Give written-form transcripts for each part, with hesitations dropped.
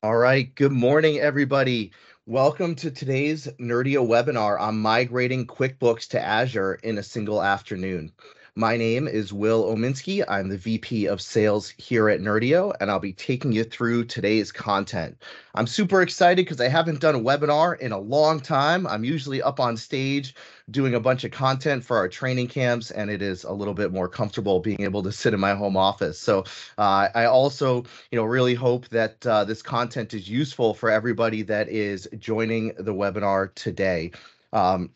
All right, good morning, everybody. Welcome to today's Nerdio webinar on migrating QuickBooks to Azure in a single afternoon. My name is Will Ominski. I'm the VP of Sales here at Nerdio, and I'll be taking you through today's content. I'm super excited because I haven't done a webinar in a long time. I'm usually up on stage doing a bunch of content for our training camps, and it is a little bit more comfortable being able to sit in my home office. So I also really hope that this content is useful for everybody that is joining the webinar today. Um,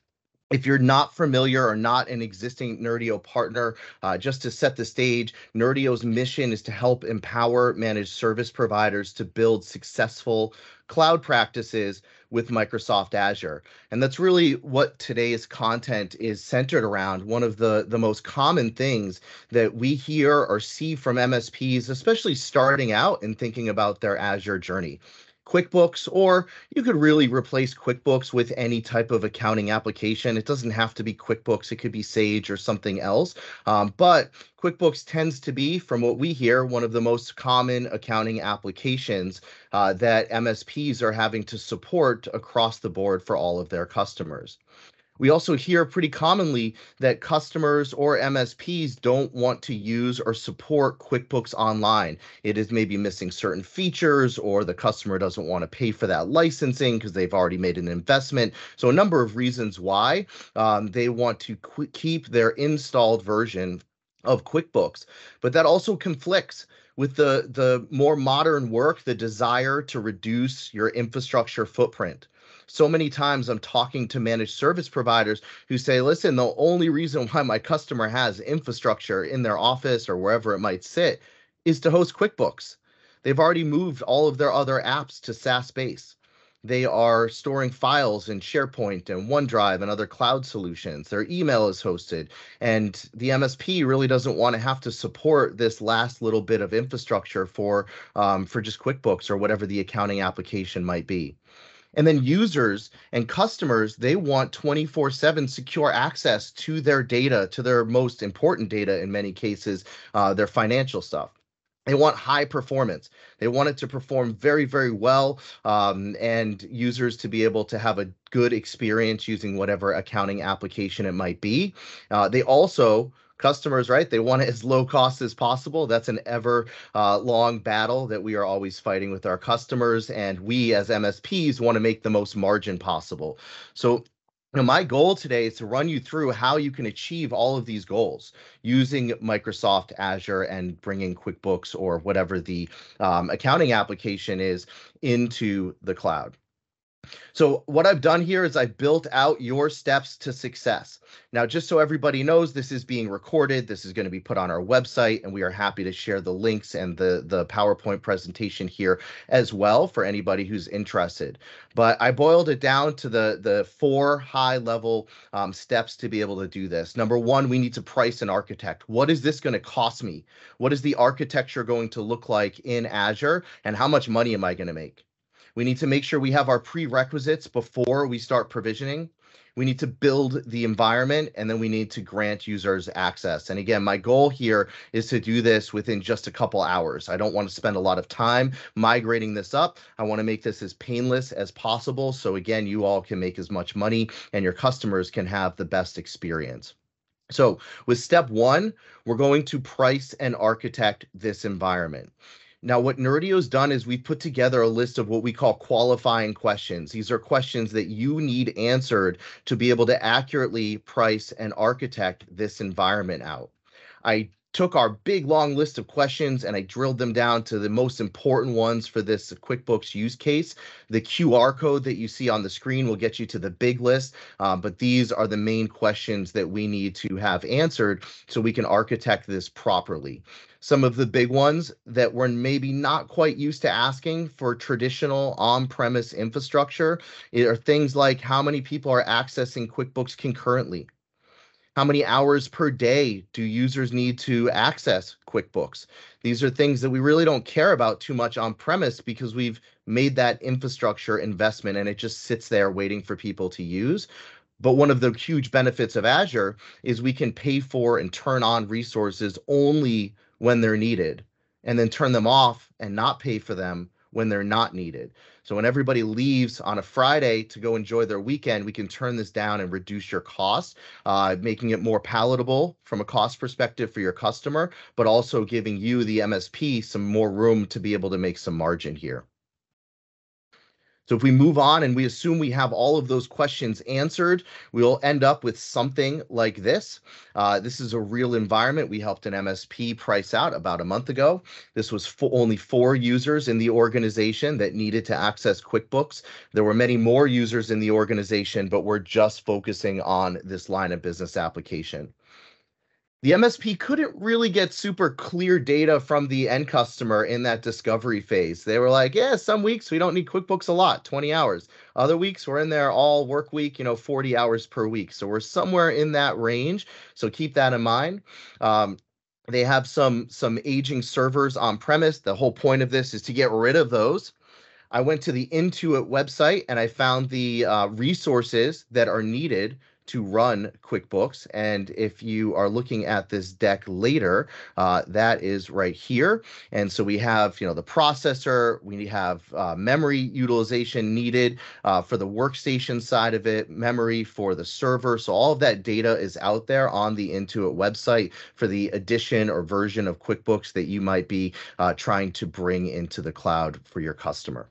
if you're not familiar or not an existing Nerdio partner, just to set the stage, Nerdio's mission is to help empower managed service providers to build successful cloud practices with Microsoft Azure. And that's really what today's content is centered around. One of the most common things that we hear or see from MSPs, especially starting out and thinking about their Azure journey. QuickBooks, or you could really replace QuickBooks with any type of accounting application. It doesn't have to be QuickBooks. It could be Sage or something else. But QuickBooks tends to be, from what we hear, one of the most common accounting applications that MSPs are having to support across the board for all of their customers. We also hear pretty commonly that customers or MSPs don't want to use or support QuickBooks Online. It is maybe missing certain features, or the customer doesn't want to pay for that licensing because they've already made an investment. So a number of reasons why they want to keep their installed version of QuickBooks. But that also conflicts with the more modern work, the desire to reduce your infrastructure footprint. So many times I'm talking to managed service providers who say, listen, the only reason why my customer has infrastructure in their office or wherever it might sit is to host QuickBooks. They've already moved all of their other apps to SaaS base. They are storing files in SharePoint and OneDrive and other cloud solutions. Their email is hosted, and the MSP really doesn't want to have to support this last little bit of infrastructure for just QuickBooks or whatever the accounting application might be. And then users and customers, they want 24/7 secure access to their data, to their most important data in many cases, their financial stuff. They want high performance. They want it to perform very, very well, and users to be able to have a good experience using whatever accounting application it might be. They also Customers, right? They want it as low cost as possible. That's an ever long battle that we are always fighting with our customers. And we as MSPs want to make the most margin possible. So my goal today is to run you through how you can achieve all of these goals using Microsoft Azure and bringing QuickBooks or whatever the accounting application is into the cloud. So what I've done here is I've built out your steps to success. Now, just so everybody knows, this is being recorded. This is going to be put on our website, and we are happy to share the links and the PowerPoint presentation here as well for anybody who's interested. But I boiled it down to the four high-level steps to be able to do this. Number one, we need to price and architect. What is this going to cost me? What is the architecture going to look like in Azure, and how much money am I going to make? We need to make sure we have our prerequisites before we start provisioning. We need to build the environment, and then we need to grant users access. And again, my goal here is to do this within just a couple hours. I don't want to spend a lot of time migrating this up. I want to make this as painless as possible. So again, you all can make as much money and your customers can have the best experience. So with step one, we're going to price and architect this environment. Now, what Nerdio's done is we've put together a list of what we call qualifying questions. These are questions that you need answered to be able to accurately price and architect this environment out. I took our big long list of questions and I drilled them down to the most important ones for this QuickBooks use case. The QR code that you see on the screen will get you to the big list, but these are the main questions that we need to have answered so we can architect this properly. Some of the big ones that we're maybe not quite used to asking for traditional on-premise infrastructure are things like how many people are accessing QuickBooks concurrently? How many hours per day do users need to access QuickBooks? These are things that we really don't care about too much on premise because we've made that infrastructure investment and it just sits there waiting for people to use. But one of the huge benefits of Azure is we can pay for and turn on resources only when they're needed, and then turn them off and not pay for them when they're not needed. So when everybody leaves on a Friday to go enjoy their weekend, we can turn this down and reduce your cost, making it more palatable from a cost perspective for your customer, but also giving you, the MSP, some more room to be able to make some margin here. So if we move on and we assume we have all of those questions answered, we'll end up with something like this. This is a real environment we helped an MSP price out about a month ago. This was only 4 users in the organization that needed to access QuickBooks. There were many more users in the organization, but we're just focusing on this line of business application. The MSP couldn't really get super clear data from the end customer in that discovery phase. They were like, yeah, some weeks we don't need QuickBooks a lot, 20 hours. Other weeks we're in there all work week, 40 hours per week. So we're somewhere in that range. So keep that in mind. They have some aging servers on premise. The whole point of this is to get rid of those. I went to the Intuit website and I found the resources that are needed to run QuickBooks. And if you are looking at this deck later, that is right here. And so we have, the processor, we have memory utilization needed for the workstation side of it, memory for the server. So all of that data is out there on the Intuit website for the edition or version of QuickBooks that you might be trying to bring into the cloud for your customer.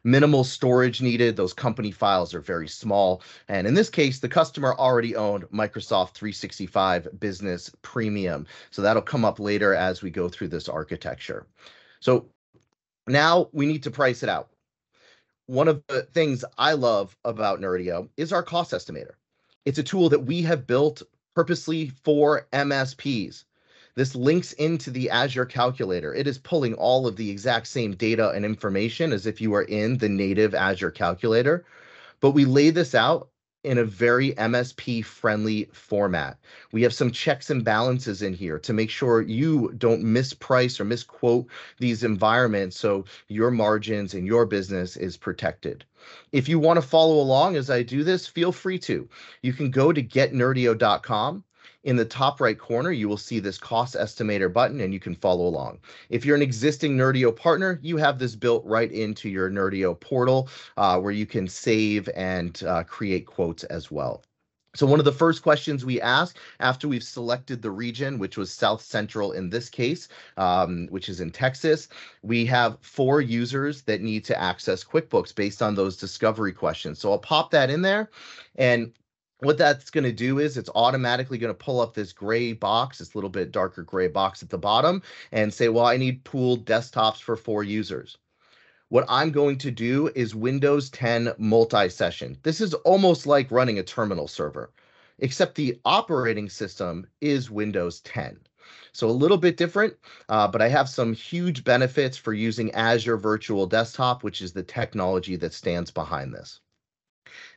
Minimal storage needed. Those company files are very small. And in this case, the customer already owned Microsoft 365 Business Premium. So that'll come up later as we go through this architecture. So now we need to price it out. One of the things I love about Nerdio is our cost estimator. It's a tool that we have built purposely for MSPs. This links into the Azure calculator. It is pulling all of the exact same data and information as if you are in the native Azure calculator, but we lay this out in a very MSP-friendly format. We have some checks and balances in here to make sure you don't misprice or misquote these environments so your margins and your business is protected. If you want to follow along as I do this, feel free to. You can go to getnerdio.com. In the top right corner, you will see this cost estimator button and you can follow along. If you're an existing Nerdio partner, you have this built right into your Nerdio portal where you can save and create quotes as well. So one of the first questions we ask after we've selected the region, which was South Central in this case, which is in Texas, we have 4 users that need to access QuickBooks based on those discovery questions. So I'll pop that in there, and what that's going to do is it's automatically going to pull up this gray box, this little bit darker gray box at the bottom, and say, well, I need pooled desktops for 4 users. What I'm going to do is Windows 10 multi-session. This is almost like running a terminal server, except the operating system is Windows 10. So a little bit different, but I have some huge benefits for using Azure Virtual Desktop, which is the technology that stands behind this.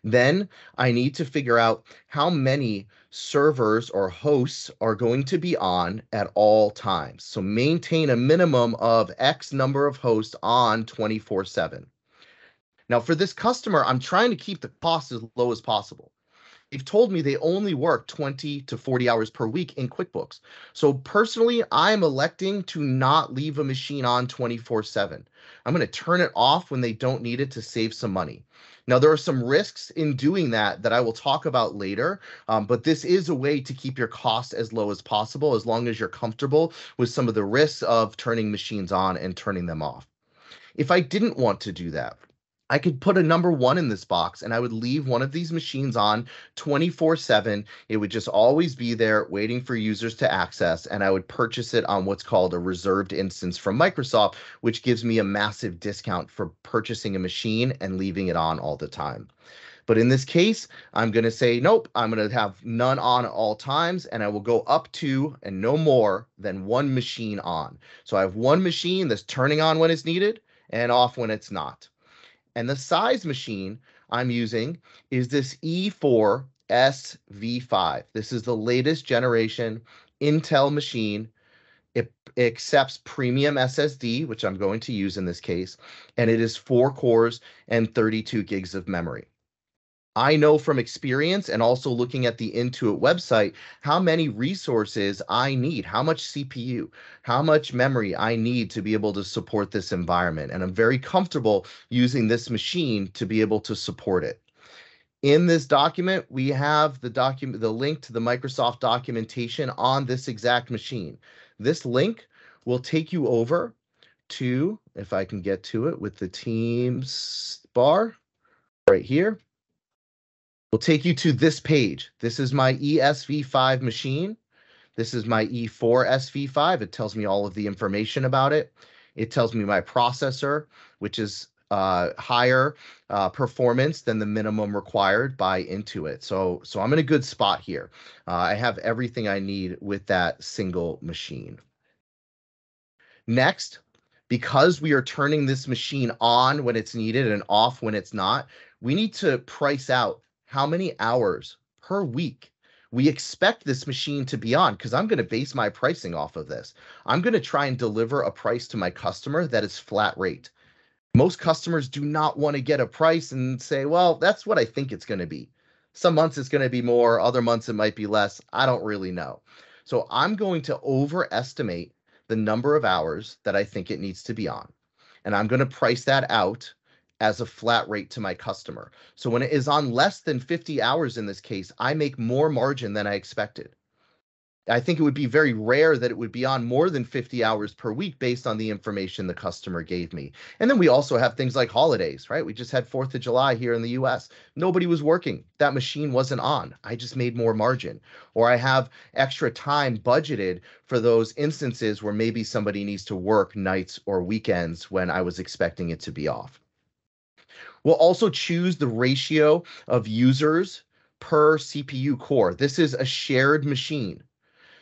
Then I need to figure out how many servers or hosts are going to be on at all times. So maintain a minimum of X number of hosts on 24/7. Now for this customer, I'm trying to keep the cost as low as possible. They've told me they only work 20 to 40 hours per week in QuickBooks. So personally, I'm electing to not leave a machine on 24/7. I'm going to turn it off when they don't need it to save some money. Now, there are some risks in doing that I will talk about later, but this is a way to keep your costs as low as possible as long as you're comfortable with some of the risks of turning machines on and turning them off. If I didn't want to do that, I could put a number 1 in this box and I would leave one of these machines on 24/7. It would just always be there waiting for users to access, and I would purchase it on what's called a reserved instance from Microsoft, which gives me a massive discount for purchasing a machine and leaving it on all the time. But in this case, I'm going to say, nope, I'm going to have none on at all times, and I will go up to and no more than 1 machine on. So I have 1 machine that's turning on when it's needed and off when it's not. And the size machine I'm using is this E4 SV5. This is the latest generation Intel machine. It accepts premium SSD, which I'm going to use in this case, and it is 4 cores and 32 gigs of memory. I know from experience and also looking at the Intuit website how many resources I need, how much CPU, how much memory I need to be able to support this environment. And I'm very comfortable using this machine to be able to support it. In this document, we have the link to the Microsoft documentation on this exact machine. This link will take you over to, if I can get to it with the Teams bar right here, will take you to this page. This is my ESV5 machine. This is my E4 SV5. It tells me all of the information about it. It tells me my processor, which is higher performance than the minimum required by Intuit. So I'm in a good spot here. I have everything I need with that single machine. Next, because we are turning this machine on when it's needed and off when it's not, we need to price out how many hours per week we expect this machine to be on, because I'm going to base my pricing off of this. I'm going to try and deliver a price to my customer that is flat rate. Most customers do not want to get a price and say, well, that's what I think it's going to be. Some months it's going to be more, other months it might be less. I don't really know. So I'm going to overestimate the number of hours that I think it needs to be on. And I'm going to price that out as a flat rate to my customer. So when it is on less than 50 hours in this case, I make more margin than I expected. I think it would be very rare that it would be on more than 50 hours per week based on the information the customer gave me. And then we also have things like holidays, right? We just had 4th of July here in the US. Nobody was working. That machine wasn't on. I just made more margin. Or I have extra time budgeted for those instances where maybe somebody needs to work nights or weekends when I was expecting it to be off. We'll also choose the ratio of users per CPU core. This is a shared machine.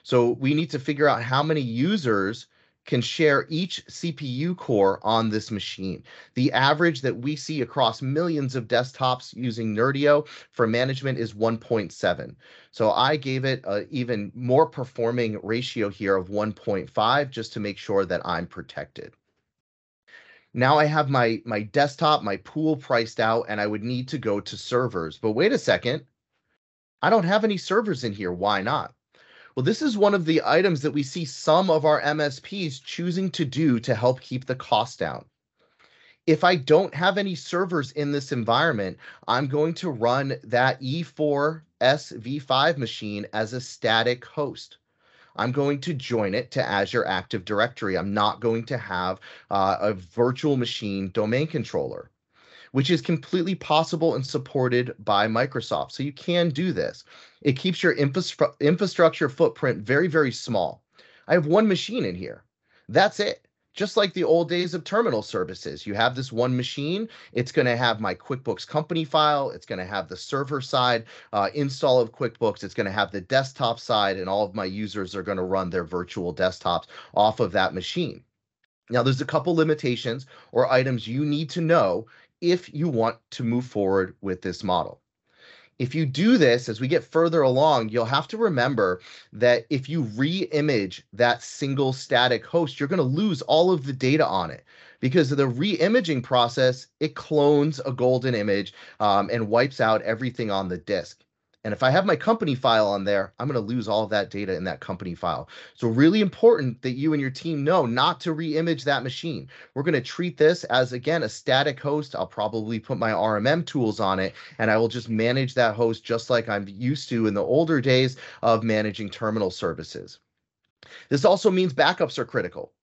So we need to figure out how many users can share each CPU core on this machine. The average that we see across millions of desktops using Nerdio for management is 1.7. So I gave it an even more performing ratio here of 1.5 just to make sure that I'm protected. Now I have my desktop, my pool priced out, and I would need to go to servers. But wait a second, I don't have any servers in here. Why not? Well, this is one of the items that we see some of our MSPs choosing to do to help keep the cost down. If I don't have any servers in this environment, I'm going to run that E4 SV5 machine as a static host. I'm going to join it to Azure Active Directory. I'm not going to have a virtual machine domain controller, which is completely possible and supported by Microsoft. So you can do this. It keeps your infrastructure footprint very, very small. I have one machine in here. That's it. Just like the old days of terminal services, you have this one machine. It's going to have my QuickBooks company file. It's going to have the server side install of QuickBooks. It's going to have the desktop side, and all of my users are going to run their virtual desktops off of that machine. Now, there's a couple limitations or items you need to know if you want to move forward with this model. If you do this, as we get further along, you'll have to remember that if you re-image that single static host, you're going to lose all of the data on it, because of the re-imaging process, it clones a golden image and wipes out everything on the disk. And if I have my company file on there, I'm going to lose all of that data in that company file. So really important that you and your team know not to re-image that machine. We're going to treat this as, again, a static host. I'll probably put my RMM tools on it, and I will just manage that host just like I'm used to in the older days of managing terminal services. This also means backups are critical,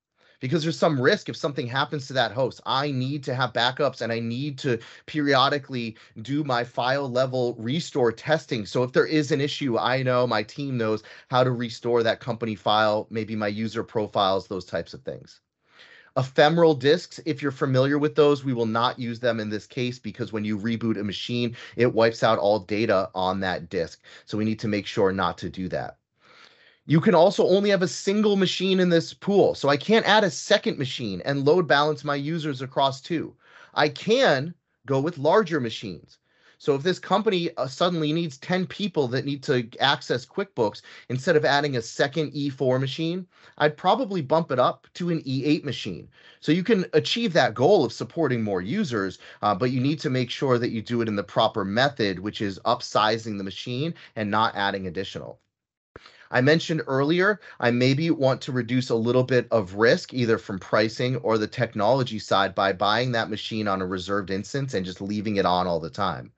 because there's some risk if something happens to that host. I need to have backups, and I need to periodically do my file level restore testing. So if there is an issue, I know, my team knows how to restore that company file, maybe my user profiles, those types of things. Ephemeral disks, if you're familiar with those, we will not use them in this case, because when you reboot a machine, it wipes out all data on that disk. So we need to make sure not to do that. You can also only have a single machine in this pool. So I can't add a second machine and load balance my users across two. I can go with larger machines. So if this company suddenly needs 10 people that need to access QuickBooks, instead of adding a second E4 machine, I'd probably bump it up to an E8 machine. So you can achieve that goal of supporting more users, but you need to make sure that you do it in the proper method, which is upsizing the machine and not adding additional. I mentioned earlier, I maybe want to reduce a little bit of risk, either from pricing or the technology side, by buying that machine on a reserved instance and just leaving it on all the time.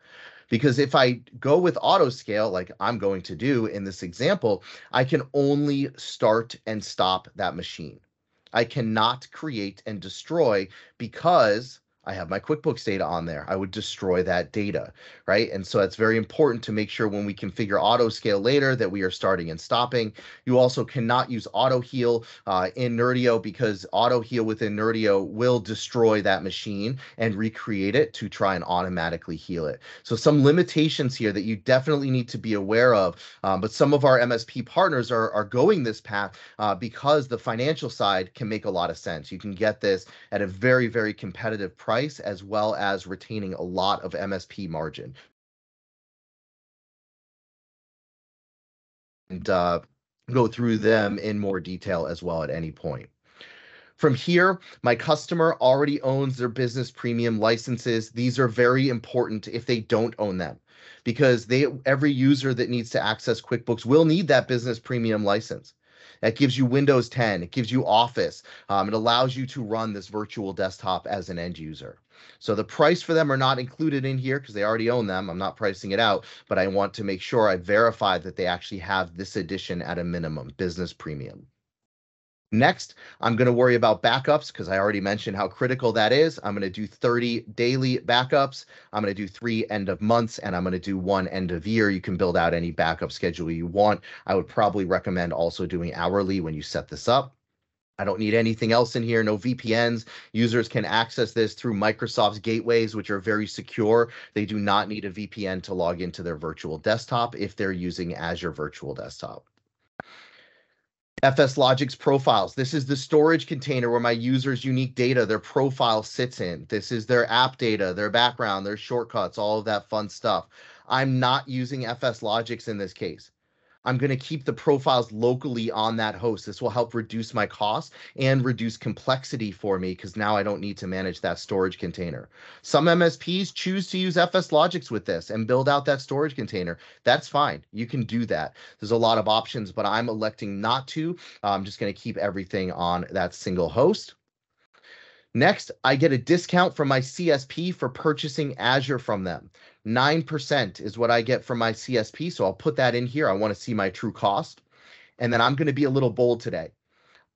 Because if I go with auto scale, like I'm going to do in this example, I can only start and stop that machine. I cannot create and destroy because I have my QuickBooks data on there. I would destroy that data, right? And so it's very important to make sure when we configure auto scale later that we are starting and stopping. You also cannot use auto heal in Nerdio, because auto heal within Nerdio will destroy that machine and recreate it to try and automatically heal it. So some limitations here that you definitely need to be aware of. But some of our MSP partners are going this path because the financial side can make a lot of sense. You can get this at a very, very competitive price, as well as retaining a lot of MSP margin. And go through them in more detail as well at any point. From here, my customer already owns their business premium licenses. These are very important if they don't own them, because every user that needs to access QuickBooks will need that business premium license. That gives you Windows 10, it gives you Office, it allows you to run this virtual desktop as an end user. So the price for them are not included in here because they already own them. I'm not pricing it out, but I want to make sure I verify that they actually have this edition at a minimum, business premium. Next, I'm going to worry about backups because I already mentioned how critical that is. I'm going to do 30 daily backups. I'm going to do 3 end of months, and I'm going to do 1 end of year. You can build out any backup schedule you want. I would probably recommend also doing hourly when you set this up. I don't need anything else in here, no VPNs. Users can access this through Microsoft's gateways, which are very secure. They do not need a VPN to log into their virtual desktop if they're using Azure Virtual Desktop. FS Logic's profiles. This is the storage container where my user's unique data, their profile sits in. This is their app data, their background, their shortcuts, all of that fun stuff. I'm not using FS Logics in this case. I'm going to keep the profiles locally on that host. This will help reduce my costs and reduce complexity for me, because now I don't need to manage that storage container. Some MSPs choose to use FS Logics with this and build out that storage container. That's fine. You can do that. There's a lot of options, but I'm electing not to. I'm just going to keep everything on that single host. Next, I get a discount from my CSP for purchasing Azure from them. 9% is what I get from my CSP, so I'll put that in here. I want to see my true cost. And then I'm going to be a little bold today.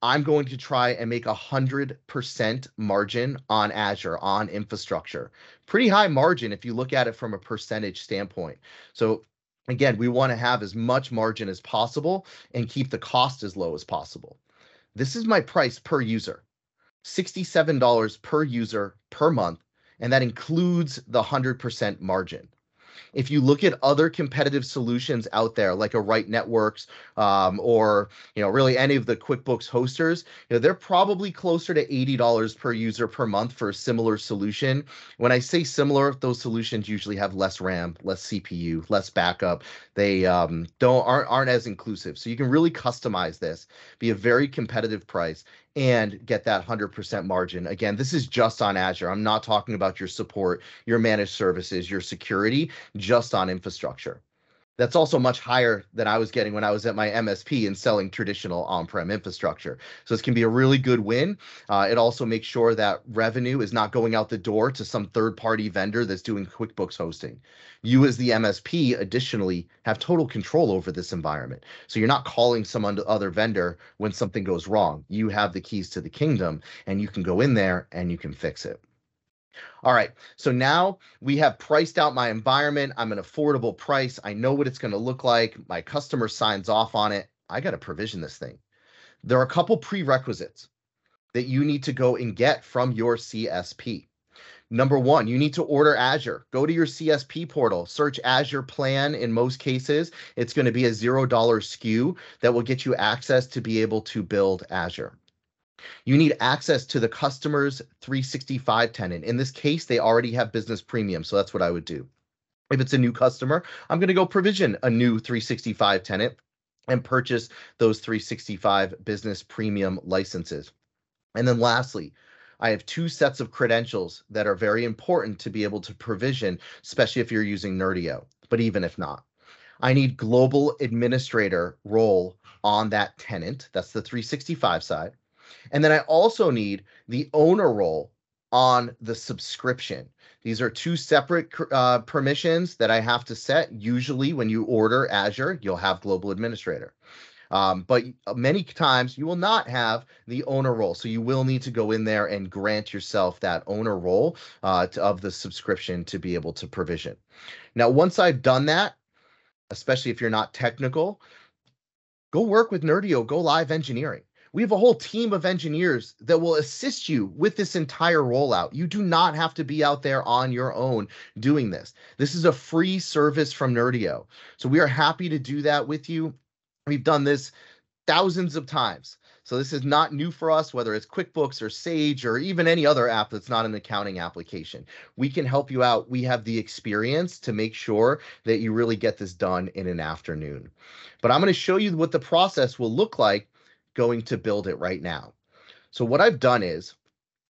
I'm going to try and make 100% margin on Azure, on infrastructure. Pretty high margin if you look at it from a percentage standpoint. So again, we want to have as much margin as possible and keep the cost as low as possible. This is my price per user. $67 per user per month, and that includes the 100% margin. If you look at other competitive solutions out there, like a Right Networks, or really any of the QuickBooks hosters, they're probably closer to $80 per user per month for a similar solution. When I say similar, those solutions usually have less RAM, less CPU, less backup. They aren't as inclusive. So you can really customize this, be a very competitive price, and get that 100% margin. Again, this is just on Azure. I'm not talking about your support, your managed services, your security, just on infrastructure. That's also much higher than I was getting when I was at my MSP and selling traditional on-prem infrastructure. So this can be a really good win. It also makes sure that revenue is not going out the door to some third-party vendor that's doing QuickBooks hosting. You as the MSP additionally have total control over this environment. So you're not calling some other vendor when something goes wrong. You have the keys to the kingdom, and you can go in there and you can fix it. All right, so now we have priced out my environment. I'm an affordable price. I know what it's going to look like. My customer signs off on it. I got to provision this thing. There are a couple prerequisites that you need to go and get from your CSP. Number one, you need to order Azure. Go to your CSP portal, search Azure Plan. In most cases, it's going to be a $0 SKU that will get you access to be able to build Azure. You need access to the customer's 365 tenant. In this case, they already have business premium, so that's what I would do. If it's a new customer, I'm going to go provision a new 365 tenant and purchase those 365 business premium licenses. And then lastly, I have two sets of credentials that are very important to be able to provision, especially if you're using Nerdio, but even if not. I need global administrator role on that tenant. That's the 365 side. And then I also need the owner role on the subscription. These are two separate permissions that I have to set. Usually when you order Azure, you'll have global administrator. But many times you will not have the owner role. So you will need to go in there and grant yourself that owner role of the subscription to be able to provision. Now, once I've done that, especially if you're not technical, go work with Nerdio, go live engineering. We have a whole team of engineers that will assist you with this entire rollout. You do not have to be out there on your own doing this. This is a free service from Nerdio. So we are happy to do that with you. We've done this thousands of times. So this is not new for us, whether it's QuickBooks or Sage or even any other app that's not an accounting application. We can help you out. We have the experience to make sure that you really get this done in an afternoon. But I'm going to show you what the process will look like going to build it right now. So what I've done is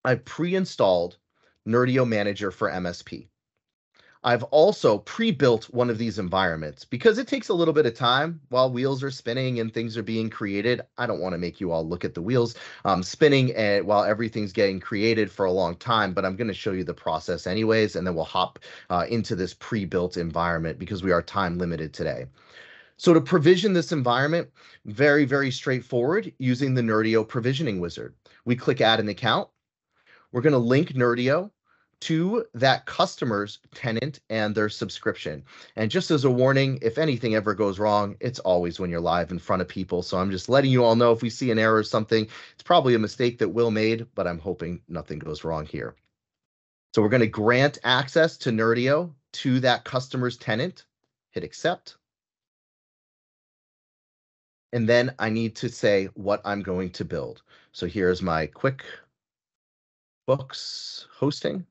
I've pre-installed Nerdio Manager for MSP. I've also pre-built one of these environments because it takes a little bit of time while wheels are spinning and things are being created. I don't want to make you all look at the wheels spinning while everything's getting created for a long time, but I'm going to show you the process anyways, and then we'll hop into this pre-built environment because we are time limited today. So to provision this environment, very, very straightforward using the Nerdio provisioning wizard. We click add an account. We're going to link Nerdio to that customer's tenant and their subscription. And just as a warning, if anything ever goes wrong, it's always when you're live in front of people. So I'm just letting you all know if we see an error or something, it's probably a mistake that Will made, but I'm hoping nothing goes wrong here. So we're going to grant access to Nerdio to that customer's tenant, hit accept. And then I need to say what I'm going to build. So here's my QuickBooks hosting.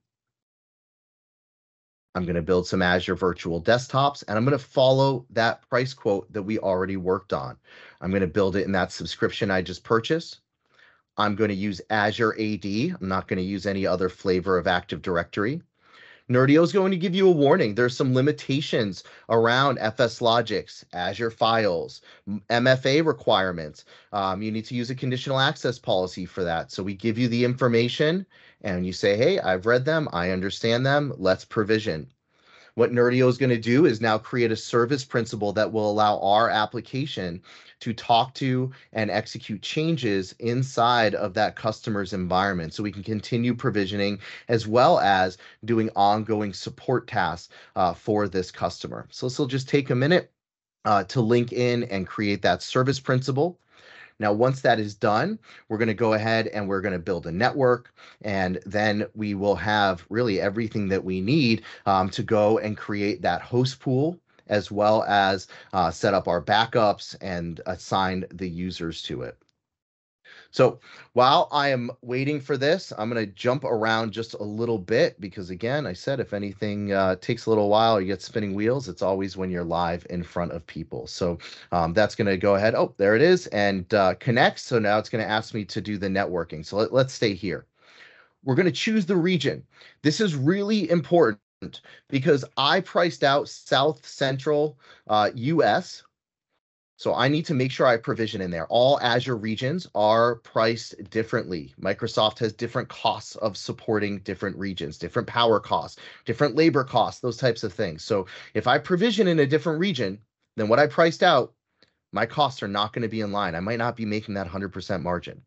I'm going to build some Azure virtual desktops, and I'm going to follow that price quote that we already worked on. I'm going to build it in that subscription I just purchased. I'm going to use Azure AD. I'm not going to use any other flavor of Active Directory. Nerdio is going to give you a warning. There's some limitations around FS Logics, Azure Files, MFA requirements. You need to use a conditional access policy for that. So we give you the information and you say, hey, I've read them. I understand them. Let's provision. What Nerdio is going to do is now create a service principal that will allow our application to talk to and execute changes inside of that customer's environment so we can continue provisioning as well as doing ongoing support tasks for this customer. So this will just take a minute to link in and create that service principal. Now, once that is done, we're going to go ahead and we're going to build a network, and then we will have really everything that we need to go and create that host pool, as well as set up our backups and assign the users to it. So while I am waiting for this, I'm going to jump around just a little bit because, again, I said if anything takes a little while, you get spinning wheels, it's always when you're live in front of people. So that's going to go ahead. Oh, there it is, and connect. So now it's going to ask me to do the networking. So let's stay here. We're going to choose the region. This is really important because I priced out South Central US. So I need to make sure I provision in there. All Azure regions are priced differently. Microsoft has different costs of supporting different regions, different power costs, different labor costs, those types of things. So if I provision in a different region than what I priced out, my costs are not going to be in line. I might not be making that 100% margin.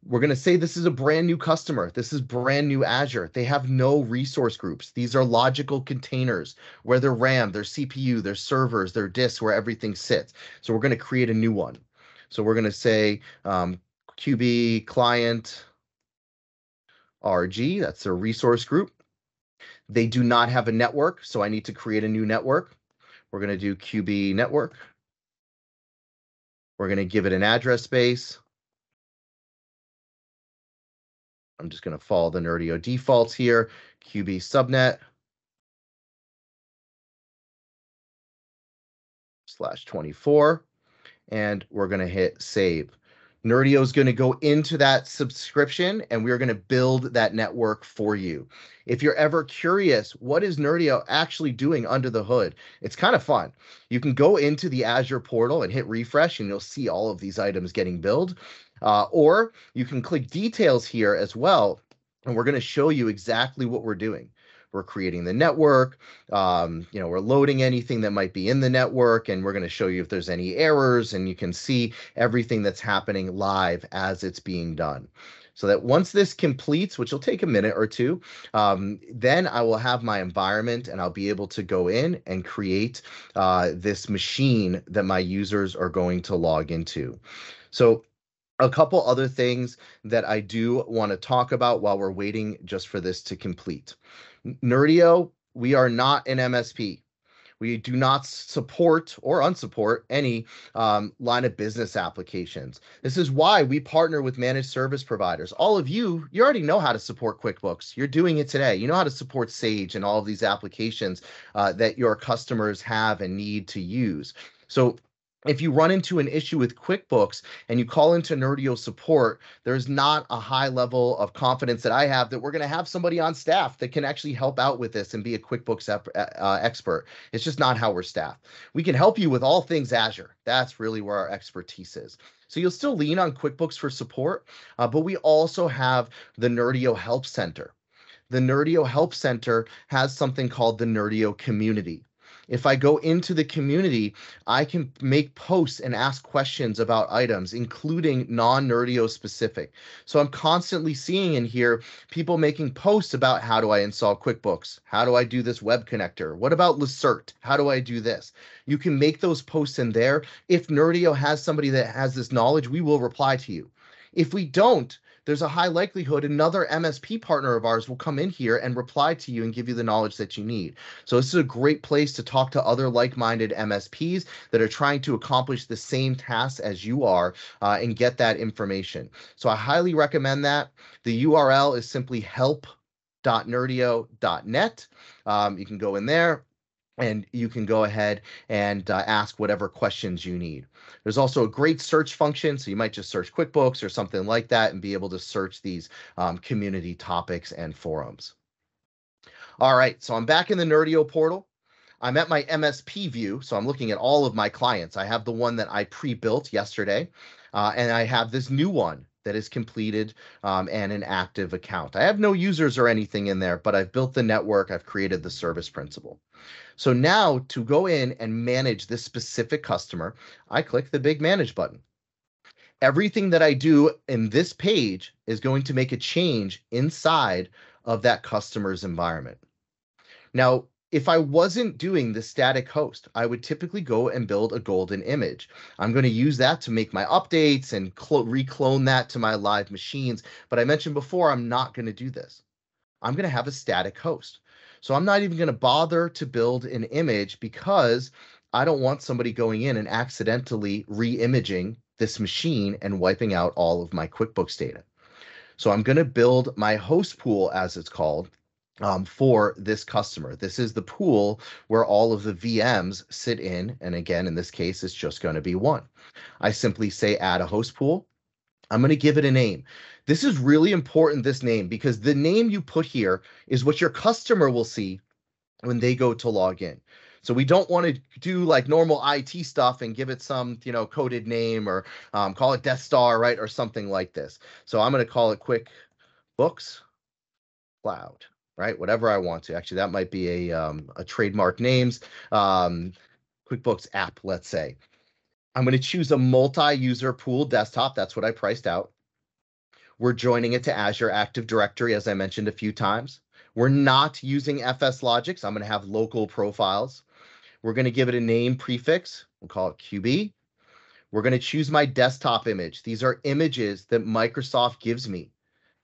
We're going to say this is a brand new customer. This is brand new Azure. They have no resource groups. These are logical containers where their RAM, their CPU, their servers, their disks, where everything sits. So we're going to create a new one. So we're going to say QB client RG. That's their resource group. They do not have a network, so I need to create a new network. We're going to do QB network. We're going to give it an address space. I'm just going to follow the Nerdio defaults here. QB subnet. /24, and we're going to hit save. Nerdio is going to go into that subscription and we're going to build that network for you. If you're ever curious, what is Nerdio actually doing under the hood? It's kind of fun. You can go into the Azure portal and hit refresh and you'll see all of these items getting built. Or you can click details here as well, and we're going to show you exactly what we're doing. We're creating the network, we're loading anything that might be in the network, and we're going to show you if there's any errors, and you can see everything that's happening live as it's being done. So that once this completes, which will take a minute or two, then I will have my environment and I'll be able to go in and create this machine that my users are going to log into. So a couple other things that I do want to talk about while we're waiting just for this to complete. Nerdio, we are not an MSP. We do not support or unsupport any line of business applications. This is why we partner with managed service providers. All of you already know how to support QuickBooks. You're doing it today. You know how to support Sage and all of these applications that your customers have and need to use. So if you run into an issue with QuickBooks and you call into Nerdio support, there's not a high level of confidence that I have that we're going to have somebody on staff that can actually help out with this and be a QuickBooks expert. It's just not how we're staffed. We can help you with all things Azure. That's really where our expertise is. So you'll still lean on QuickBooks for support, but we also have the Nerdio Help Center. The Nerdio Help Center has something called the Nerdio Community. If I go into the community, I can make posts and ask questions about items, including non-Nerdio specific. So I'm constantly seeing in here people making posts about how do I install QuickBooks? How do I do this web connector? What about Lacert? How do I do this? You can make those posts in there. If Nerdio has somebody that has this knowledge, we will reply to you. If we don't, there's a high likelihood another MSP partner of ours will come in here and reply to you and give you the knowledge that you need. So this is a great place to talk to other like-minded MSPs that are trying to accomplish the same tasks as you are and get that information. So I highly recommend that. The URL is simply help.nerdio.net. You can go in there and you can go ahead and ask whatever questions you need. There's also a great search function, so you might just search QuickBooks or something like that and be able to search these community topics and forums. All right, so I'm back in the Nerdio portal. I'm at my MSP view, so I'm looking at all of my clients. I have the one that I pre-built yesterday, and I have this new one that is completed and an active account. I have no users or anything in there, but I've built the network, I've created the service principal. So now to go in and manage this specific customer, I click the big manage button. Everything that I do in this page is going to make a change inside of that customer's environment. Now, if I wasn't doing the static host, I would typically go and build a golden image. I'm going to use that to make my updates and reclone that to my live machines. But I mentioned before, I'm not going to do this. I'm going to have a static host. So I'm not even going to bother to build an image because I don't want somebody going in and accidentally re-imaging this machine and wiping out all of my QuickBooks data. So I'm going to build my host pool, as it's called, for this customer. This is the pool where all of the VMs sit in. And again, in this case, it's just going to be one. I simply say add a host pool. I'm going to give it a name. This is really important, this name, because the name you put here is what your customer will see when they go to log in. So we don't want to do like normal IT stuff and give it some, coded name or call it Death Star, right? Or something like this. So I'm going to call it QuickBooks Cloud, right? Whatever I want to. Actually, that might be a trademark names. QuickBooks app, let's say. I'm going to choose a multi-user pool desktop. That's what I priced out. We're joining it to Azure Active Directory, as I mentioned a few times. We're not using FS Logic, so I'm going to have local profiles. We're going to give it a name prefix. We'll call it QB. We're going to choose my desktop image. These are images that Microsoft gives me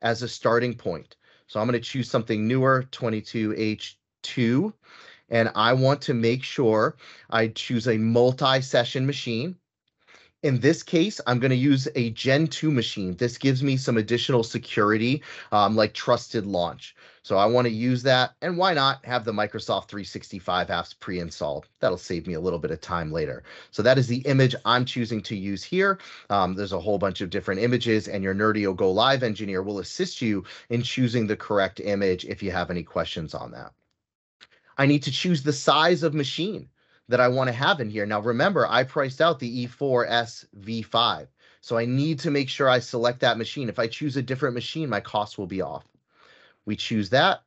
as a starting point. So I'm going to choose something newer, 22H2. And I want to make sure I choose a multi-session machine. In this case, I'm going to use a Gen 2 machine. This gives me some additional security, like trusted launch. So I want to use that. And why not have the Microsoft 365 apps pre-installed? That'll save me a little bit of time later. So that is the image I'm choosing to use here. There's a whole bunch of different images, and your Nerdio Go Live engineer will assist you in choosing the correct image if you have any questions on that. I need to choose the size of machine that I want to have in here. Now, remember, I priced out the E4S V5. So I need to make sure I select that machine. If I choose a different machine, my cost will be off. We choose that.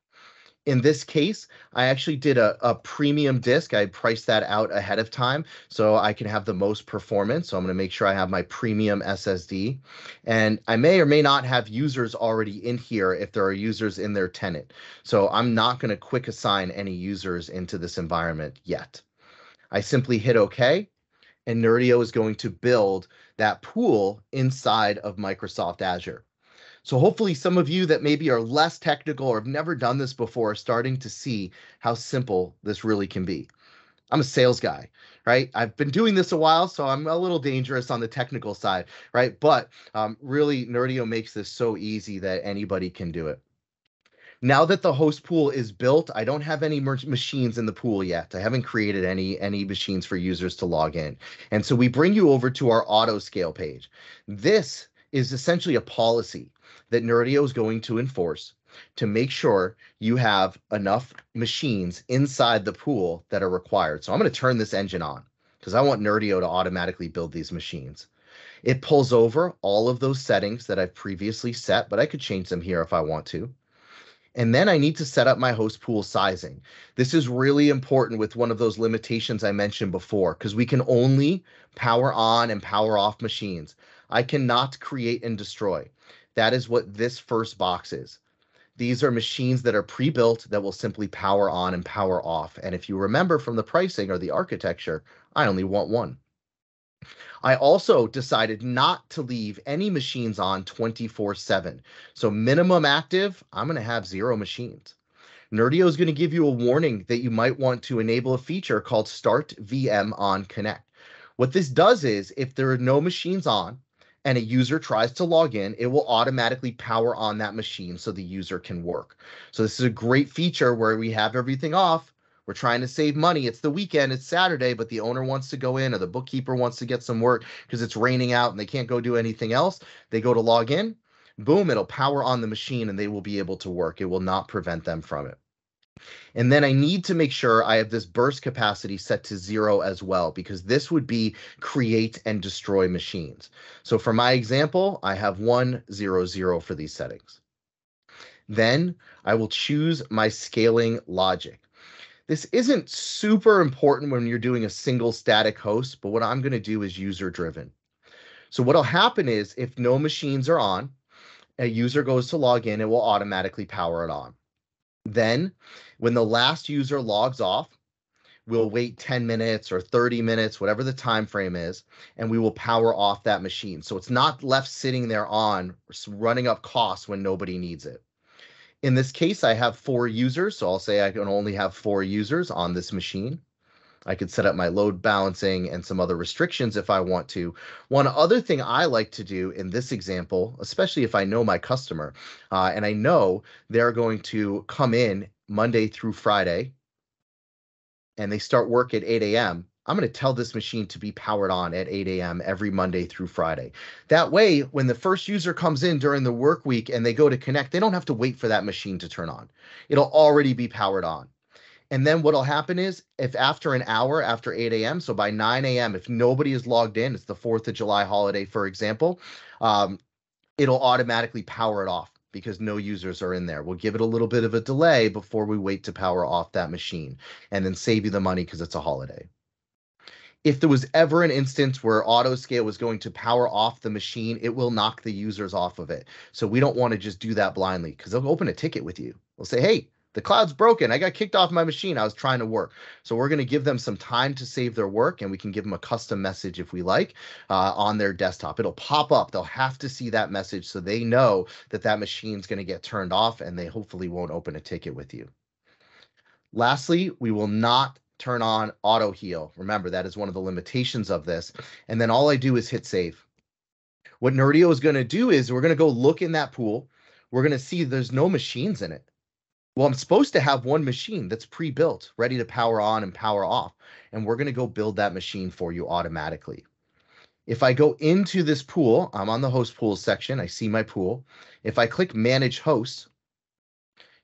In this case, I actually did a premium disk. I priced that out ahead of time so I can have the most performance. So I'm going to make sure I have my premium SSD. And I may or may not have users already in here if there are users in their tenant. So I'm not going to quick assign any users into this environment yet. I simply hit OK, and Nerdio is going to build that pool inside of Microsoft Azure. So hopefully some of you that maybe are less technical or have never done this before are starting to see how simple this really can be. I'm a sales guy, right? I've been doing this a while, so I'm a little dangerous on the technical side, right? But really, Nerdio makes this so easy that anybody can do it. Now that the host pool is built, I don't have any machines in the pool yet. I haven't created any machines for users to log in. And so we bring you over to our auto scale page. This is essentially a policy that Nerdio is going to enforce to make sure you have enough machines inside the pool that are required. So I'm going to turn this engine on because I want Nerdio to automatically build these machines. It pulls over all of those settings that I've previously set, but I could change them here if I want to. And then I need to set up my host pool sizing. This is really important with one of those limitations I mentioned before, because we can only power on and power off machines. I cannot create and destroy. That is what this first box is. These are machines that are pre-built that will simply power on and power off. And if you remember from the pricing or the architecture, I only want one. I also decided not to leave any machines on 24/7. So minimum active, I'm going to have 0 machines. Nerdio is going to give you a warning that you might want to enable a feature called Start VM on Connect. What this does is if there are no machines on and a user tries to log in, it will automatically power on that machine so the user can work. So this is a great feature where we have everything off. We're trying to save money. It's the weekend, it's Saturday, but the owner wants to go in or the bookkeeper wants to get some work because it's raining out and they can't go do anything else. They go to log in, boom, it'll power on the machine and they will be able to work. It will not prevent them from it. And then I need to make sure I have this burst capacity set to 0 as well, because this would be create and destroy machines. So for my example, I have 100 for these settings. Then I will choose my scaling logic. This isn't super important when you're doing a single static host, but what I'm going to do is user driven. So what'll happen is if no machines are on, a user goes to log in, it will automatically power it on. Then when the last user logs off, we'll wait 10 minutes or 30 minutes, whatever the time frame is, and we will power off that machine. So it's not left sitting there on, running up costs when nobody needs it. In this case, I have 4 users, so I'll say I can only have 4 users on this machine. I could set up my load balancing and some other restrictions if I want to. One other thing I like to do in this example, especially if I know my customer, and I know they're going to come in Monday through Friday, and they start work at 8 a.m., I'm going to tell this machine to be powered on at 8 a.m. every Monday through Friday. That way, when the first user comes in during the work week and they go to connect, they don't have to wait for that machine to turn on. It'll already be powered on. And then what'll happen is if after an hour after 8 a.m., so by 9 a.m., if nobody is logged in, it's the 4th of July holiday, for example, it'll automatically power it off because no users are in there. We'll give it a little bit of a delay before we wait to power off that machine and then save you the money because it's a holiday. If there was ever an instance where autoscale was going to power off the machine, it will knock the users off of it. So we don't want to just do that blindly because they'll open a ticket with you. They'll say, hey, the cloud's broken. I got kicked off my machine. I was trying to work. So we're going to give them some time to save their work, and we can give them a custom message if we like on their desktop. It'll pop up. They'll have to see that message so they know that that machine's going to get turned off, and they hopefully won't open a ticket with you. Lastly, we will not turn on auto heal. Remember, that is one of the limitations of this. And then all I do is hit save. What Nerdio is going to do is we're going to go look in that pool. We're going to see there's no machines in it. Well, I'm supposed to have one machine that's pre-built, ready to power on and power off. And we're going to go build that machine for you automatically. If I go into this pool, I'm on the host pools section. I see my pool. If I click manage hosts,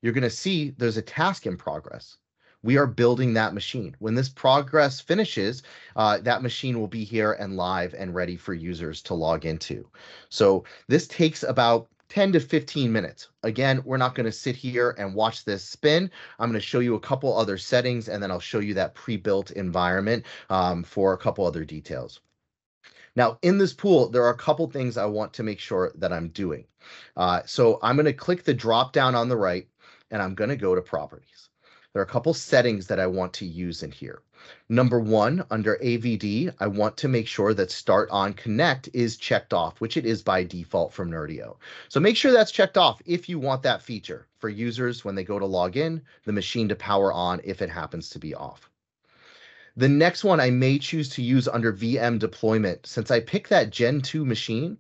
you're going to see there's a task in progress. We are building that machine. When this progress finishes, that machine will be here and live and ready for users to log into. So this takes about 10 to 15 minutes. Again, we're not going to sit here and watch this spin. I'm going to show you a couple other settings, and then I'll show you that pre-built environment for a couple other details. Now, in this pool, there are a couple things I want to make sure that I'm doing. So I'm going to click the drop down on the right, and I'm going to go to properties. There are a couple settings that I want to use in here. Number one, under AVD, I want to make sure that Start on Connect is checked off, which it is by default from Nerdio. So make sure that's checked off if you want that feature for users when they go to log in, the machine to power on if it happens to be off. The next one I may choose to use under VM deployment. Since I picked that Gen 2 machine,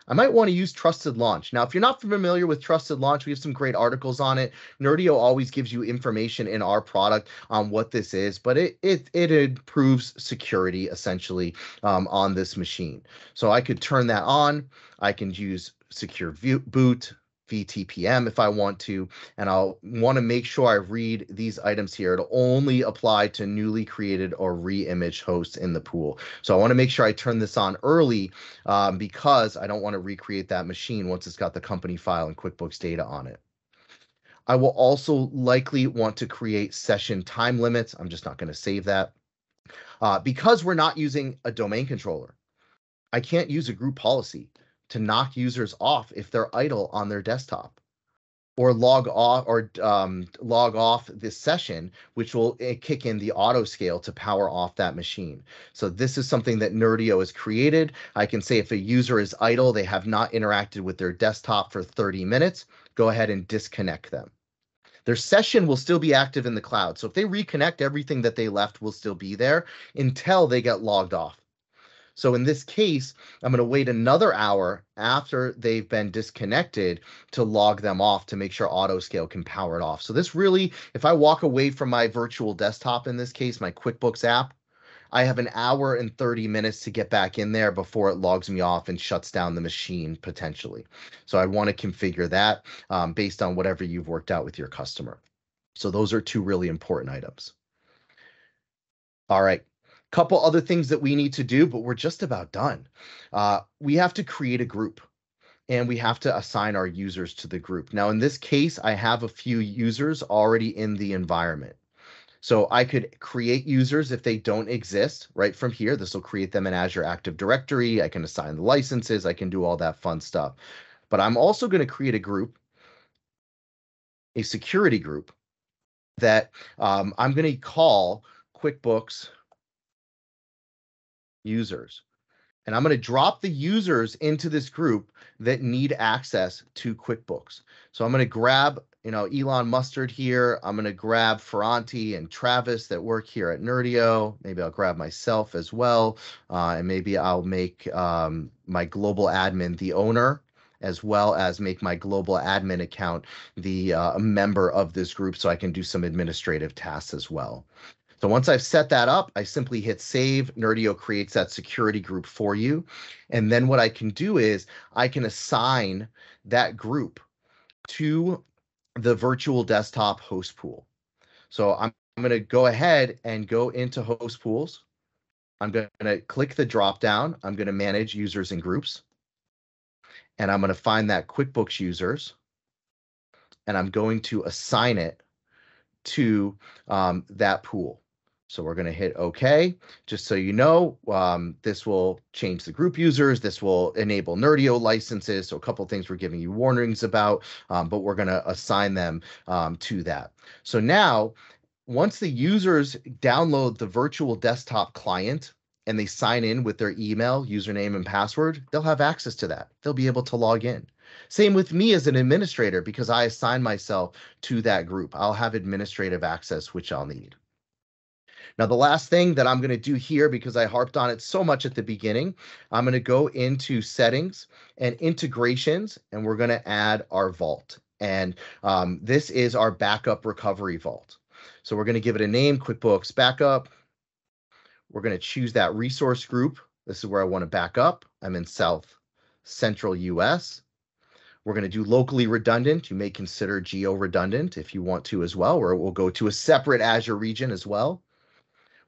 I might want to use Trusted Launch. Now, if you're not familiar with Trusted Launch, we have some great articles on it. Nerdio always gives you information in our product on what this is, but it improves security essentially on this machine. So I could turn that on. I can use Secure Boot, VTPM if I want to, and I'll want to make sure I read these items here. It'll only apply to newly created or re-imaged hosts in the pool. So I want to make sure I turn this on early because I don't want to recreate that machine once it's got the company file and QuickBooks data on it. I will also likely want to create session time limits. I'm just not going to save that. Because we're not using a domain controller, I can't use a group policy to knock users off if they're idle on their desktop, or log off this session, which will kick in the auto scale to power off that machine. So this is something that Nerdio has created. I can say if a user is idle, they have not interacted with their desktop for 30 minutes, go ahead and disconnect them. Their session will still be active in the cloud. So if they reconnect, everything that they left will still be there until they get logged off. So in this case, I'm going to wait another hour after they've been disconnected to log them off to make sure autoscale can power it off. So this really, if I walk away from my virtual desktop, in this case, my QuickBooks app, I have an hour and 30 minutes to get back in there before it logs me off and shuts down the machine potentially. So I want to configure that based on whatever you've worked out with your customer. So those are two really important items. All right. Couple other things that we need to do, but we're just about done. We have to create a group, and we have to assign our users to the group. Now, in this case, I have a few users already in the environment. So I could create users if they don't exist right from here. This will create them in Azure Active Directory. I can assign the licenses. I can do all that fun stuff. But I'm also going to create a group, a security group, that I'm going to call QuickBooks users. And I'm going to drop the users into this group that need access to QuickBooks. So I'm going to grab, Elon Mustard here. I'm going to grab Ferranti and Travis that work here at Nerdio. Maybe I'll grab myself as well. And maybe I'll make my global admin the owner, as well as make my global admin account the member of this group so I can do some administrative tasks as well. So once I've set that up, I simply hit save. Nerdio creates that security group for you. And then what I can do is I can assign that group to the virtual desktop host pool. So I'm going to go ahead and go into host pools. I'm going to click the drop down. I'm going to manage users and groups. And I'm going to find that QuickBooks users. And I'm going to assign it to that pool. So we're going to hit OK. Just so you know, this will change the group users. This will enable Nerdio licenses. So a couple of things we're giving you warnings about, but we're going to assign them to that. So now, once the users download the virtual desktop client and they sign in with their email, username, and password, they'll have access to that. They'll be able to log in. Same with me as an administrator, because I assign myself to that group. I'll have administrative access, which I'll need. Now, the last thing that I'm going to do here, because I harped on it so much at the beginning, I'm going to go into settings and integrations, and we're going to add our vault. And this is our backup recovery vault. So we're going to give it a name, QuickBooks Backup. We're going to choose that resource group. This is where I want to back up. I'm in South Central US. We're going to do locally redundant. You may consider geo redundant if you want to as well, or we'll go to a separate Azure region as well.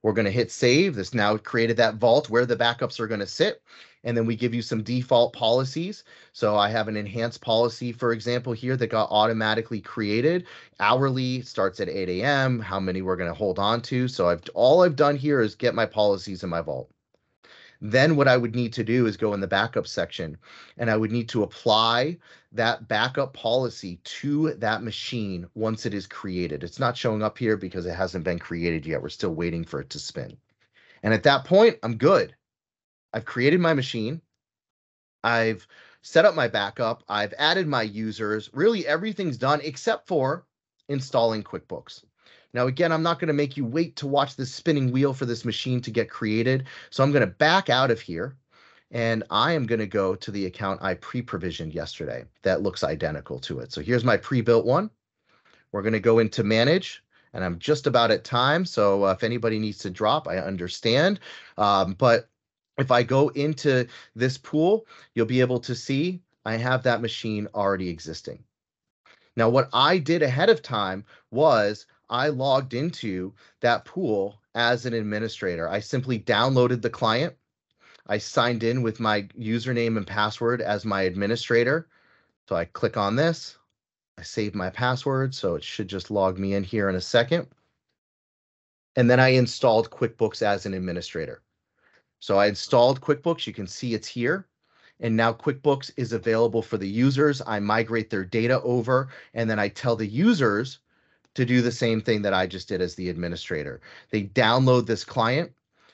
We're going to hit save. This now created that vault where the backups are going to sit. And then we give you some default policies. So I have an enhanced policy, for example, here that got automatically created. Hourly starts at 8 a.m. How many we're going to hold on to. So all I've done here is get my policies in my vault. Then what I would need to do is go in the backup section, and I would need to apply that backup policy to that machine once it is created. It's not showing up here because it hasn't been created yet. We're still waiting for it to spin. And at that point, I'm good. I've created my machine. I've set up my backup. I've added my users. Really, everything's done except for installing QuickBooks. Now, again, I'm not going to make you wait to watch this spinning wheel for this machine to get created. So I'm going to back out of here, and I am going to go to the account I pre-provisioned yesterday that looks identical to it. So here's my pre-built one. We're going to go into manage, and I'm just about at time. So if anybody needs to drop, I understand. But if I go into this pool, you'll be able to see I have that machine already existing. Now, what I did ahead of time was I logged into that pool as an administrator. I simply downloaded the client. I signed in with my username and password as my administrator. So I click on this. I save my password, so it should just log me in here in a second. And then I installed QuickBooks as an administrator. So I installed QuickBooks. You can see it's here. And now QuickBooks is available for the users. I migrate their data over, and then I tell the users to do the same thing that I just did as the administrator. They download this client,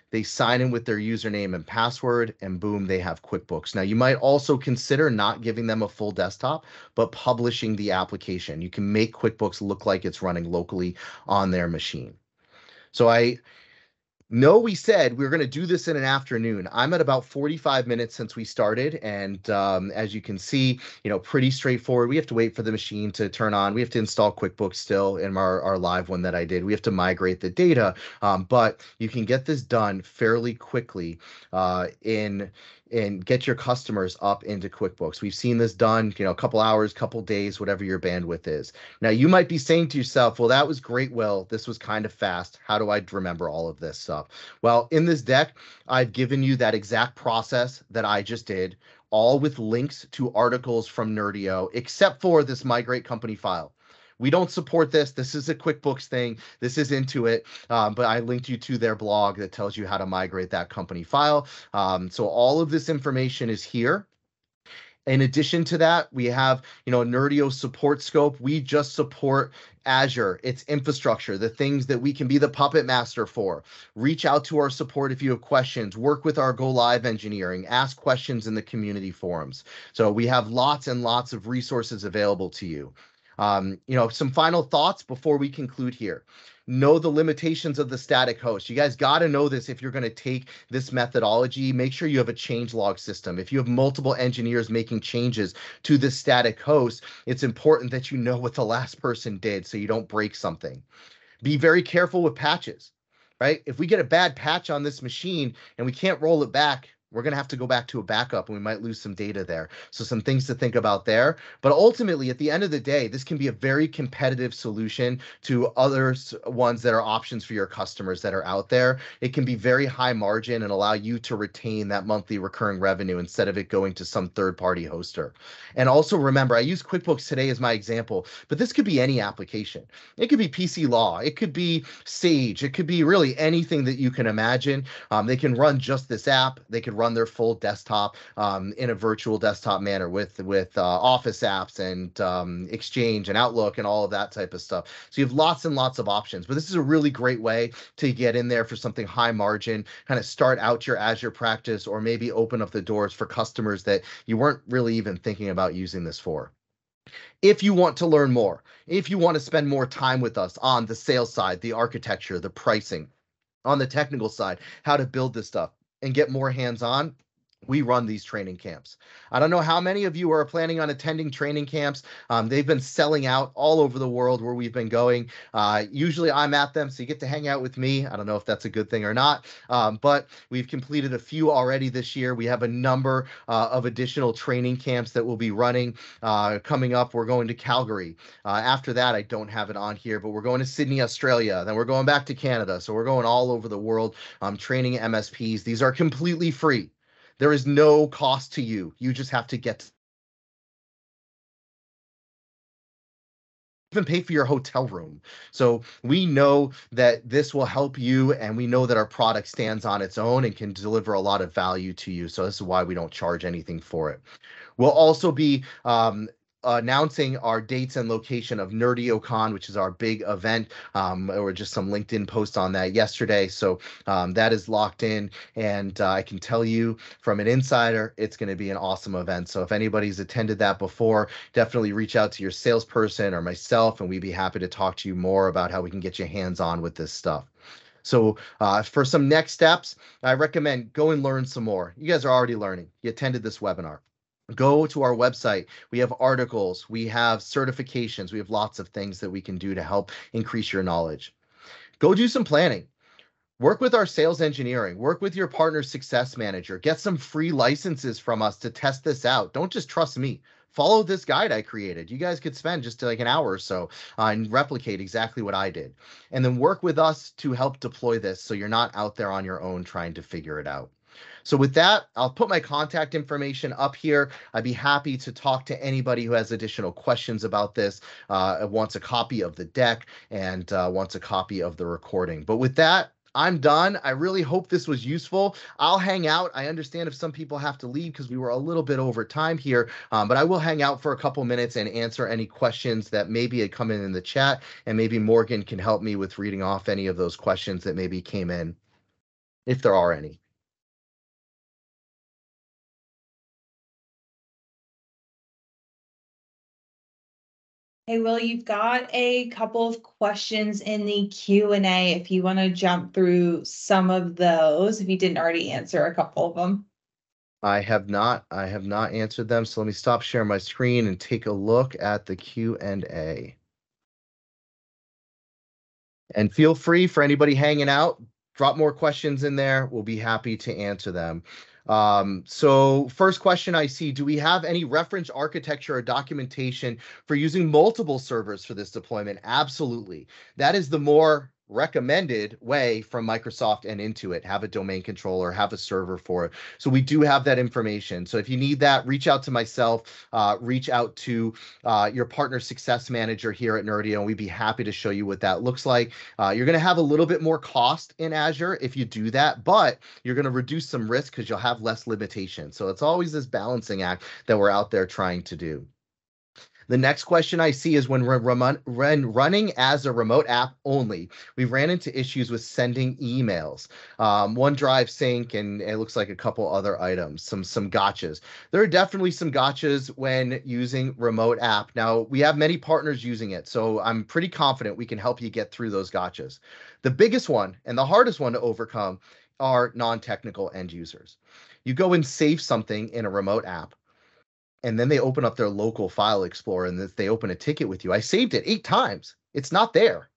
they sign in with their username and password, and boom, they have QuickBooks. Now, you might also consider not giving them a full desktop, but publishing the application. You can make QuickBooks look like it's running locally on their machine. So we said we were going to do this in an afternoon. I'm at about 45 minutes since we started. And as you can see, pretty straightforward. We have to wait for the machine to turn on. We have to install QuickBooks still in our live one that I did. We have to migrate the data, but you can get this done fairly quickly and get your customers up into QuickBooks. We've seen this done, a couple hours, couple days, whatever your bandwidth is. Now, you might be saying to yourself, well, that was great, Will. This was kind of fast. How do I remember all of this stuff? Well, in this deck, I've given you that exact process that I just did, all with links to articles from Nerdio, except for this migrate company file. We don't support this. This is a QuickBooks thing. This is Intuit, but I linked you to their blog that tells you how to migrate that company file. So all of this information is here. In addition to that, we have, Nerdio support scope. We just support Azure, its infrastructure, the things that we can be the puppet master for. Reach out to our support if you have questions. Work with our Go Live engineering. Ask questions in the community forums. So we have lots and lots of resources available to you. Some final thoughts before we conclude here. Know the limitations of the static host. You guys got to know this if you're going to take this methodology. Make sure you have a change log system. If you have multiple engineers making changes to the static host, it's important that you know what the last person did so you don't break something. Be very careful with patches, right? If we get a bad patch on this machine and we can't roll it back, we're going to have to go back to a backup and we might lose some data there. So some things to think about there. But ultimately, at the end of the day, this can be a very competitive solution to other ones that are options for your customers that are out there. It can be very high margin and allow you to retain that monthly recurring revenue instead of it going to some third-party hoster. And also remember, I use QuickBooks today as my example, but this could be any application. It could be PC Law. It could be Sage. It could be really anything that you can imagine. They can run just this app. They could run their full desktop in a virtual desktop manner with Office apps and Exchange and Outlook and all of that type of stuff. So you have lots and lots of options, but this is a really great way to get in there for something high margin, kind of start out your Azure practice, or maybe open up the doors for customers that you weren't really even thinking about using this for. If you want to learn more, if you want to spend more time with us on the sales side, the architecture, the pricing, on the technical side, how to build this stuff and get more hands-on, we run these training camps. I don't know how many of you are planning on attending training camps. They've been selling out all over the world where we've been going. Usually I'm at them, so you get to hang out with me. I don't know if that's a good thing or not, but we've completed a few already this year. We have a number of additional training camps that we'll be running coming up. We're going to Calgary. After that, I don't have it on here, but we're going to Sydney, Australia. Then we're going back to Canada. So we're going all over the world training MSPs. These are completely free. There is no cost to you. You just have to get even pay for your hotel room. So we know that this will help you, and we know that our product stands on its own and can deliver a lot of value to you. So this is why we don't charge anything for it. We'll also be announcing our dates and location of NerdioCon, which is our big event. Or just some LinkedIn posts on that yesterday. So that is locked in. And I can tell you from an insider, it's going to be an awesome event. So if anybody's attended that before, definitely reach out to your salesperson or myself, and we'd be happy to talk to you more about how we can get you hands-on with this stuff. So for some next steps, I recommend go and learn some more. You guys are already learning. You attended this webinar. Go to our website. We have articles, we have certifications, we have lots of things that we can do to help increase your knowledge. Go do some planning. Work with our sales engineering, work with your partner success manager, get some free licenses from us to test this out. Don't just trust me. Follow this guide I created. You guys could spend just like an hour or so and replicate exactly what I did. And then work with us to help deploy this so you're not out there on your own trying to figure it out. So with that, I'll put my contact information up here. I'd be happy to talk to anybody who has additional questions about this, wants a copy of the deck, and wants a copy of the recording. But with that, I'm done. I really hope this was useful. I'll hang out. I understand if some people have to leave because we were a little bit over time here, but I will hang out for a couple minutes and answer any questions that maybe had come in the chat, and maybe Morgan can help me with reading off any of those questions that maybe came in, if there are any. Hey, Will, you've got a couple of questions in the Q&A if you want to jump through some of those, if you didn't already answer a couple of them. I have not answered them. So let me stop sharing my screen and take a look at the Q&A. And feel free for anybody hanging out, drop more questions in there. We'll be happy to answer them. So first question I see, do we have any reference architecture or documentation for using multiple servers for this deployment? Absolutely. That is the more recommended way from Microsoft and Intuit. Have a domain controller, have a server for it. So we do have that information. So if you need that, reach out to myself, reach out to your partner success manager here at Nerdio, and we'd be happy to show you what that looks like. You're going to have a little bit more cost in Azure if you do that, but you're going to reduce some risk because you'll have less limitations. So it's always this balancing act that we're out there trying to do. The next question I see is when running as a remote app only, we ran into issues with sending emails, OneDrive sync, and it looks like a couple other items, some gotchas. There are definitely some gotchas when using remote app. Now, we have many partners using it, so I'm pretty confident we can help you get through those gotchas. The biggest one and the hardest one to overcome are non-technical end users. You go and save something in a remote app, and then they open up their local file explorer and they open a ticket with you. I saved it 8 times. It's not there.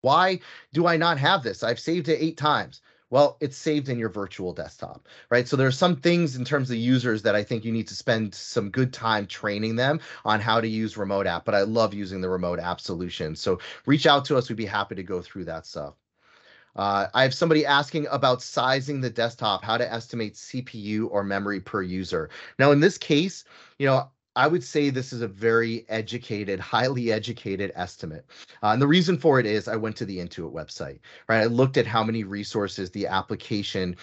Why do I not have this? I've saved it 8 times. Well, it's saved in your virtual desktop, right? So there are some things in terms of users that I think you need to spend some good time training them on how to use remote app, but I love using the remote app solution. So reach out to us. We'd be happy to go through that stuff. I have somebody asking about sizing the desktop, how to estimate CPU or memory per user. Now, in this case, I would say this is a very educated, highly educated estimate. And the reason for it is I went to the Intuit website, right? I looked at how many resources the application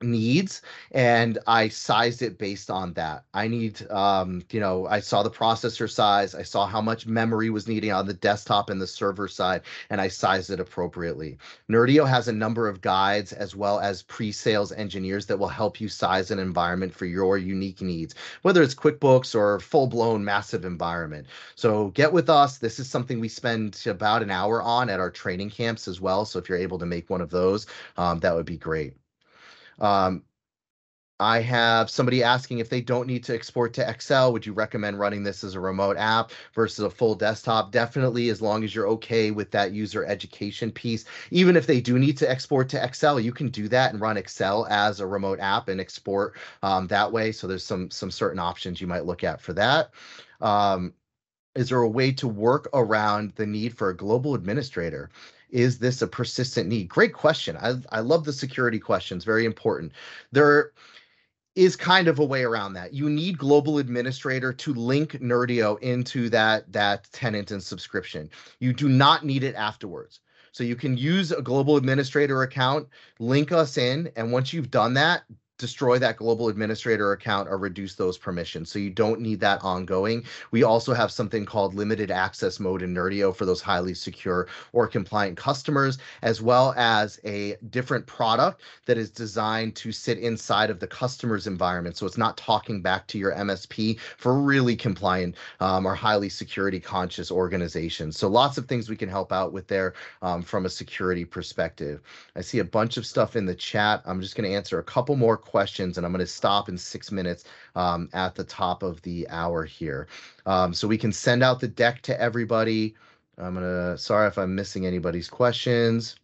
needs, and I sized it based on that. I need, I saw the processor size, I saw how much memory was needing on the desktop and the server side, and I sized it appropriately. Nerdio has a number of guides as well as pre-sales engineers that will help you size an environment for your unique needs, whether it's QuickBooks or full-blown massive environment. So get with us. This is something we spend about an hour on at our training camps as well. So if you're able to make one of those, that would be great. Um, I have somebody asking if they don't need to export to Excel, would you recommend running this as a remote app versus a full desktop? Definitely, as long as you're okay with that user education piece. Even if they do need to export to Excel, you can do that and run Excel as a remote app and export that way. So there's some certain options you might look at for that. Is there a way to work around the need for a global administrator? Is this a persistent need? Great question. I love the security questions. Very important. There is kind of a way around that. You need global administrator to link Nerdio into that tenant and subscription. You do not need it afterwards. So you can use a global administrator account, link us in, and once you've done that, destroy that global administrator account or reduce those permissions. So you don't need that ongoing. We also have something called limited access mode in Nerdio for those highly secure or compliant customers, as well as a different product that is designed to sit inside of the customer's environment. So it's not talking back to your MSP for really compliant or highly security conscious organizations. So lots of things we can help out with there from a security perspective. I see a bunch of stuff in the chat. I'm just going to answer a couple more questions, and I'm going to stop in 6 minutes at the top of the hour here. So we can send out the deck to everybody. Sorry if I'm missing anybody's questions.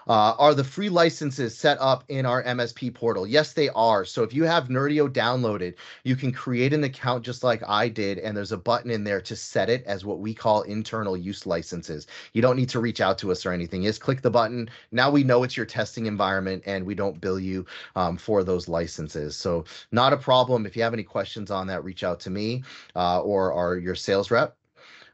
Are the free licenses set up in our MSP portal? Yes, they are. So if you have Nerdio downloaded, you can create an account just like I did, and there's a button in there to set it as what we call internal use licenses. You don't need to reach out to us or anything. Just click the button. Now we know it's your testing environment, and we don't bill you for those licenses. So not a problem. If you have any questions on that, reach out to me or your sales rep.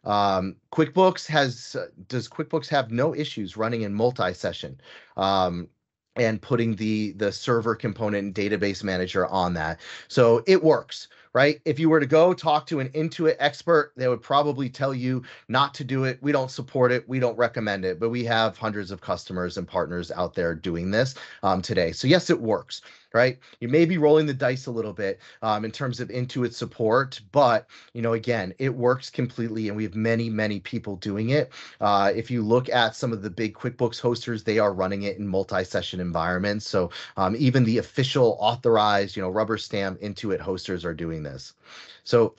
Does QuickBooks have no issues running in multi-session and putting the server component and database manager on that? So it works, right? If you were to go talk to an Intuit expert, they would probably tell you not to do it. We don't support it. We don't recommend it, but we have hundreds of customers and partners out there doing this today. So yes, it works. Right? You may be rolling the dice a little bit in terms of Intuit support, but again, it works completely, and we have many, many people doing it. If you look at some of the big QuickBooks hosters, they are running it in multi-session environments. So even the official authorized, rubber stamp Intuit hosters are doing this. So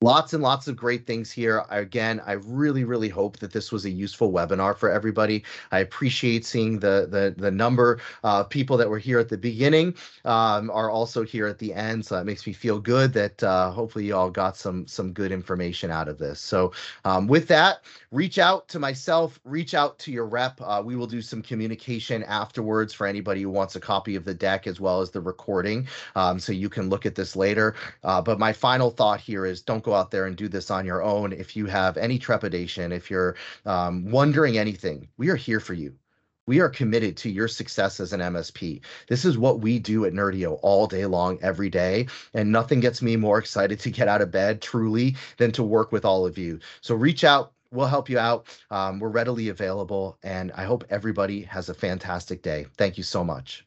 lots and lots of great things here. Again, I really, really hope that this was a useful webinar for everybody. I appreciate seeing the number of people that were here at the beginning are also here at the end. So that makes me feel good that hopefully you all got some good information out of this. So with that, reach out to myself, reach out to your rep. We will do some communication afterwards for anybody who wants a copy of the deck as well as the recording, so you can look at this later. But my final thought here is don't go out there and do this on your own. If you have any trepidation, if you're wondering anything, we are here for you. We are committed to your success as an MSP. This is what we do at Nerdio all day long, every day, and nothing gets me more excited to get out of bed, truly, than to work with all of you. So reach out. We'll help you out. We're readily available, and I hope everybody has a fantastic day. Thank you so much.